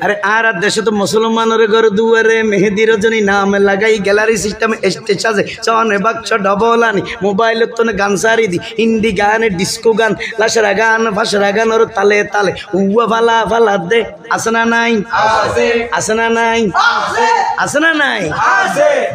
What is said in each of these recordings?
আরে আর দেশে তো মুসলমানের ঘর দুয়ারে মেহেদি রজনী নাম লাগাই গ্যালারি সিস্টেম স্টেজ আছে চনে বাক্স ডবল আনি মোবাইল তো গান সারি দি হিন্দি গান ডিস্কো গান লাশরা গান ফাশরা গান ওর তালে তালে উয়া ফালা ফালা দে আসনা নাই আসনা নাই আসনা নাই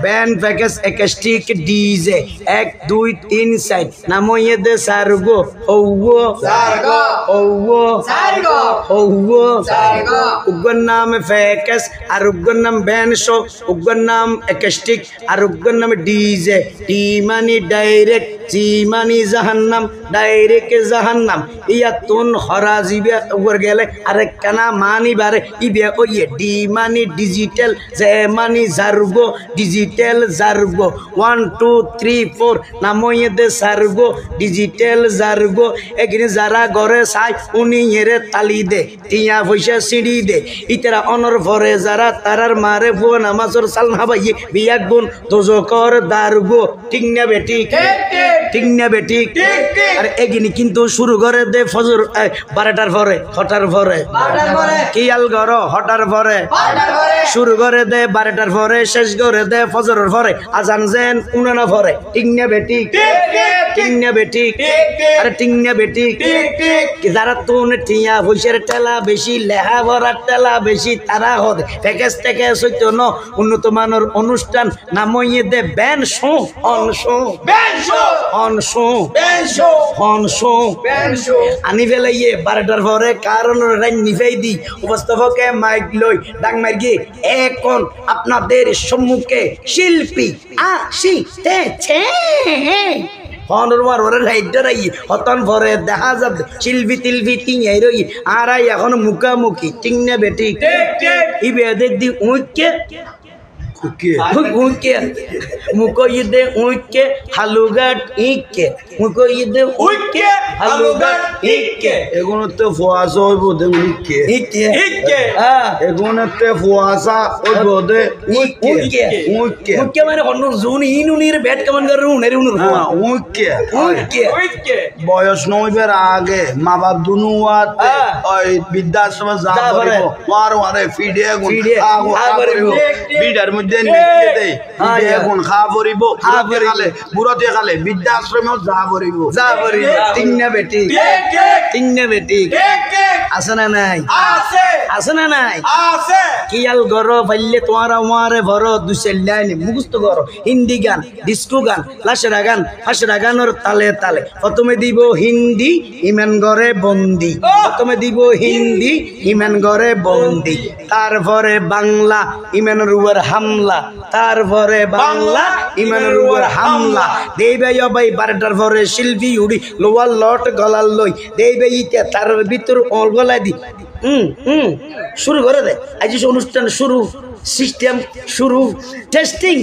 ব্যান্ড প্যাকেজ একাস্টিক ডিজে 1 2 3 সাইড নাময়ে দে সারগো ওও সারগো ওও সারগো ওও সারগো উগর নাম প্যাকেজ আর উগর নাম ব্যান্ড শো উগর নাম একাস্টিক আর উগর নাম ডিজে টি মানি ডাইরেক্ট জি মানি জাহান্নাম ডাইরেক্ট জাহান্নাম ইয়া তুন হরাজিবে উগর গেলে আরে কানা মানি বারে ইবে ওয়ে ডি মানি ডিজিটাল জে মানি জারগো ডিজিটাল জারগো 1 2 3 4 নাময়ে দে সারগো ডিজিটাল জারগো এগিনে যারা ঘরে চাই উনি এরে তালি দে টিয়া পয়সা সিঁড়ি দে ইতারা অনর ভরে যারা তারার মারে ভুয়া নামাজর সাল হাবাইয়ে বিয়া গুণ দোজকর দারগো ঠিক না বেটি ঠিক না বেটি আরে এগিনি কিন্তু শুরু করে দে ফজর 12টার পরে হটার পরে কিয়াল ঘর হটার পরে শুরু করে দে 12টার পরে শেষ করে দে ফজরের পরে আজান যেন উনানা পরে ঠিক না বেটি ঠিক না বেটি আরে ঠিক না বেটি যারা তুন টিয়া পয়সার টেলা বেশি লেহা ভরার টেলা বেশি তারা হদ প্যাকেজ থেকে সত্য ন উন্নত মানের অনুষ্ঠান নামইয়ে দে ব্যান শো অন শো ব্যান শো অন শো ব্যান শো অন শো ব্যান শো আনি ফেলাইয়ে 12টার পরে কারণ রাইন নিফাই দি উপস্থাপকে মাইক লই ডাক মারগি এখন আপনাদের সম্মুখে শিল্পী আসিতেছে হনরমার ওরে রাইডারাই হতন ভরে দেখা যাবে শিল্পী তিলবি টিঙাই রই আর এখন মুখামুখি টিং না বেটি ইবে দেখ দি উইকে উইকে মুখো ইদে উইকে হালুগাট ইকে মুখো ইদে উইকে হালুগাট ইকে এগুলোতে ফুয়াশা হইব দে উইকে ইকে ইকে হ্যাঁ এগুলোতে ফুয়াশা হইব দে উইকে উইকে উইকে মানে হনর জুন ইনুনির ব্যাট কেমন করে উনের উনের হ্যাঁ উইকে উইকে উইকে বয়স নইবের আগে মা বাপ দুনু ওই বৃদ্ধাশ্রমে যা করিব ওয়ার ওয়ারে ফিডে গুণ খা করিব বিডার মধ্যে নিয়ে দেই ফিডে গুণ খা করিব খালে বুড়তে খালে বৃদ্ধাশ্রমে যা করিব তিন না বেটি তিন না বেটি আছে না নাই আছে না নাই কিয়াল গর পাইলে তোমার আমারে ভর দুসেল লাইনে মুখস্থ করো হিন্দি গান ডিস্কো গান লাশরা গান ফাশরা গানের তালে তালে প্রথমে দিব হিন্দি ইমান গরে বন্দি প্রথমে দিব হিন্দি ইমান গরে বন্দি তারপরে বাংলা ইমানের উপর হামলা তারপরে বাংলা ইমানের উপর হামলা দেবে ভাই 12টার পরে শিল্পী উড়ি লোয়ার লট গলার লই দেবে ইতে তার ভিতর অল গলায় দি শুরু করে দে আজ অনুষ্ঠান শুরু সিস্টেম শুরু টেস্টিং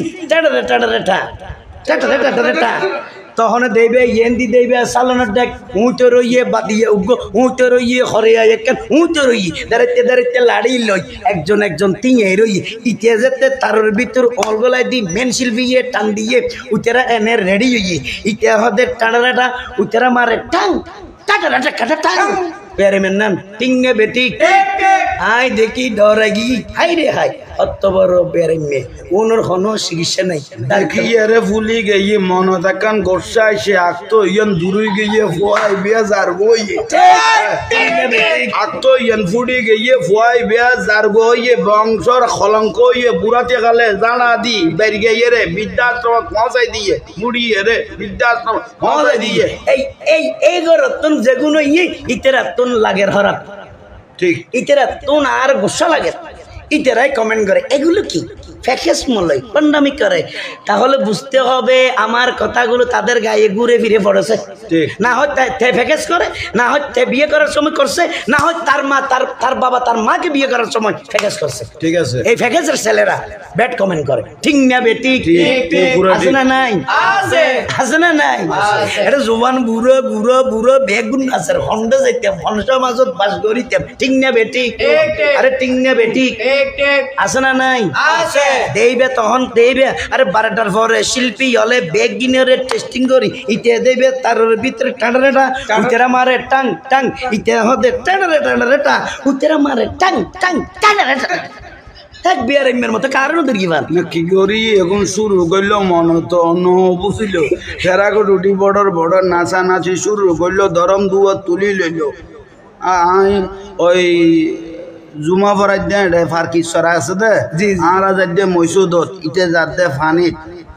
তখন দেবে ইয়েন্দি দেবে সালানোর দেখ উঁচো রইয়ে বাদিয়ে উগ্র উঁচো রইয়ে হরে একখান উঁচো রইয়ে দাঁড়াইতে দাঁড়াইতে লাড়ি লই একজন একজন তিঁয়ে রইয়ে ইতে যেতে তার ভিতর অলগলায় দি মেন শিল্পী টান দিয়ে উতেরা এনে রেডি হইয়ে ইতে হদের টাড়াটা উতেরা মারে টাং টাটা কাটা টাং প্যারে মেন নাম টিঙ্গে বেটি আই দেখি ডরাগি হাই রে হাই অত বড় প্যারে মে ওনর কোনো চিকিৎসা নাই দেখিয়ে ফুলি গিয়ে মন দেখান গোসা এসে আঁকতো ইয়ান দূরে গিয়ে ফুয়াই বিয়া যার গইয়ে আঁকতো ইয়ান ফুড়ি গিয়ে ফুয়াই বিয়া যার গইয়ে বংশর কলঙ্ক ইয়ে বুড়াতে গেলে জানা দি বের গিয়ে রে বৃদ্ধাশ্রম পৌঁছাই দিয়ে বুড়িয়ে রে বৃদ্ধাশ্রম পৌঁছাই দিয়ে এই গরতন যেগুলো ইয়ে ইতেরা তুন লাগের হরাপ ঠিক ইতেরা তুন আর গোসা লাগে ইতেরাই কমেন্ট করে এগুলো কি ফ্যাকেস মলয় কন্ডামি করে তাহলে বুঝতে হবে আমার কথাগুলো তাদের গায়ে ঘুরে ফিরে পড়েছে না হয় ফ্যাকেস করে না হয় বিয়ে করার সময় করছে না হয় তার মা তার বাবা তার মাকে বিয়ে করার সময় ফ্যাকেস করছে ঠিক আছে এই ফ্যাকেসের ছেলেরা ব্যাড কমেন্ট করে ঠিক না বেটি আছে না নাই আছে না নাই এটা জোয়ান বুড়ো বুড়ো বুড়ো বেগুন আছে হন্ডা যাইতাম হন্ডা মাজত বাস করিতাম ঠিক না বেটি আরে ঠিক না বেটি আছে না নাই দেইবে তখন দেইবে আরে 12টার পরে শিল্পী হলে বেগ গিনারে টেস্টিং করি ইতে দেইবে তার ভিতরে টাড়ারেটা উতেরা মারে টাং টাং ইতে হদে টাড়ারেটা উতেরা মারে টাং টাং টাড়ারেটা এক বিয়ার এমের মতো কারণ ওদের কি বার না কি করি এখন শুরু করলো মনে তো অন্য বুঝিল ফেরাকো রুটি বড়র নাচা নাচি শুরু করলো দরম দুয়ার তুলি লইল ওই জুমা ফরাই দে ফারকিশ্বরা আছে দে আর যাই মৈসুদত ইতে যাতে ফানিত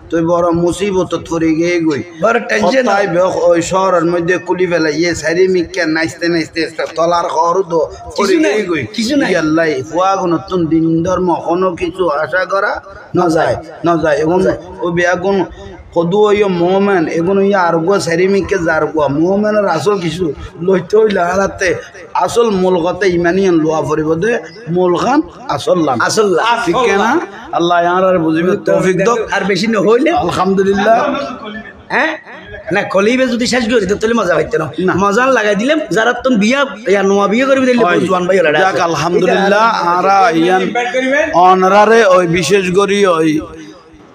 তুই বড় মুসিবত পড়ে গিয়ে গই বড় টেনশন ওই শহরের মধ্যে কুলি ফেলে ইয়ে সারি মিকে নাচতে নাচতে তলার খর তো পড়ে গিয়ে গই কিছু নাই আল্লাহ ফুয়া নতুন দিন ধর্ম কোনো কিছু আশা করা না যায় এবং ও বেগুন কদু ওই মোমেন এগুলো ইয়ে আর গো সারি মিকে যার গো মোমেনের আসল কিছু লইতে হইলে হারাতে আসল মূল কথা ইমানি লোয়া পড়িব দে মূল খান আসল লাম আসল ঠিক না আল্লাহ আর বুঝিবে তৌফিক দাও আর বেশি না হইলে আলহামদুলিল্লাহ হ্যাঁ না কলিবে যদি শেষ করি তাহলে মজা পাইতে না মজা লাগাই দিলাম যারা তুমি বিয়া নোয়া বিয়ে করবি দিলে জোয়ান ভাই যাক আলহামদুলিল্লাহ আরা ইয়ান অনারারে ওই বিশেষ করি ওই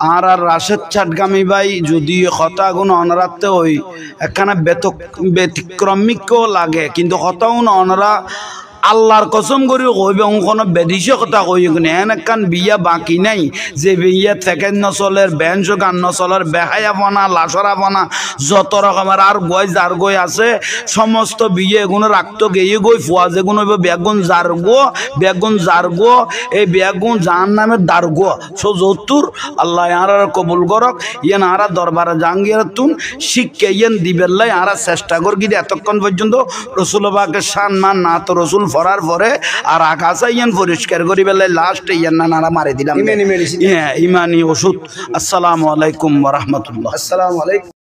আর রাশেদ চাটগামী ভাই যদি কথা গুণ অনারাতে ওই একখানা ব্যতিক্রমিকও লাগে কিন্তু কথাও অনারা আল্লাহর কসম করি কইবে কোনো বেদিশে কথা কই এন একখান বিয়া বাকি নাই যে বিয়া থেকে নচলের বেঞ্চ গান নচলের বেহায়া বনা লাসরা বনা যত রকমের আর গই যার গই আছে সমস্ত বিয়ে এগুলো রাখতো গিয়ে গই ফুয়া যেগুলো বেগুন যার গো এই বেগুন যার নামে দার গো সো যতুর আল্লাহ আর কবুল করক ইয়ান আরা দরবারে জাঙ্গিয়ার তুন শিখকে ইয়ান দিবেল্লাই আরা চেষ্টা করি কিন্তু এতক্ষণ পর্যন্ত রসুলবাকে সম্মান না তো রসুল ফরার পরে আর আকাশে ইয়ান পরিষ্কার করি বেলায় লাস্ট ইয়ান নানা মারি দিলাম ইমানি ওষুধ আসসালামু আলাইকুম ওয়া রাহমাতুল্লাহ আসসালামু আলাইকুম